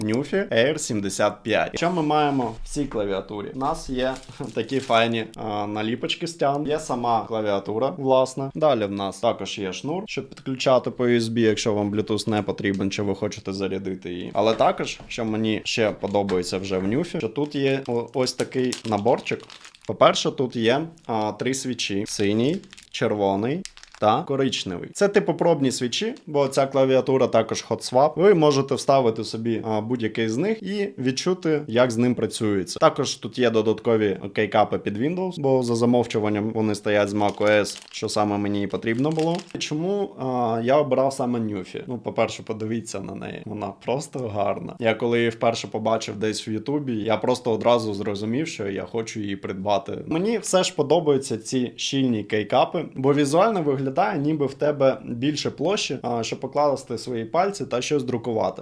Newfie Air 75. Що ми маємо в цій клавіатурі? У нас є такі файні наліпочки стян. Є сама клавіатура, власне. Далі в нас також є шнур, щоб підключати по USB, якщо вам Bluetooth не потрібен, чи ви хочете зарядити її. Але також, що мені ще подобається вже в Newfie, що тут є ось такий наборчик. По-перше, тут є 3 свічі: синій, червоний та коричневий. Це типу пробні свічі, бо ця клавіатура також hot swap. Ви можете вставити собі будь-який з них і відчути, як з ним працюється. Також тут є додаткові кейкапи під Windows, бо за замовчуванням вони стоять з macOS, що саме мені і потрібно було. Чому я обирав саме Newfie? Ну, по-перше, подивіться на неї. Вона просто гарна. Я коли її вперше побачив десь в Ютубі, я просто одразу зрозумів, що я хочу її придбати. Мені все ж подобаються ці щільні кейкапи, бо візуально виглядає, ніби в тебе більше площі, щоб покласти свої пальці та щось друкувати.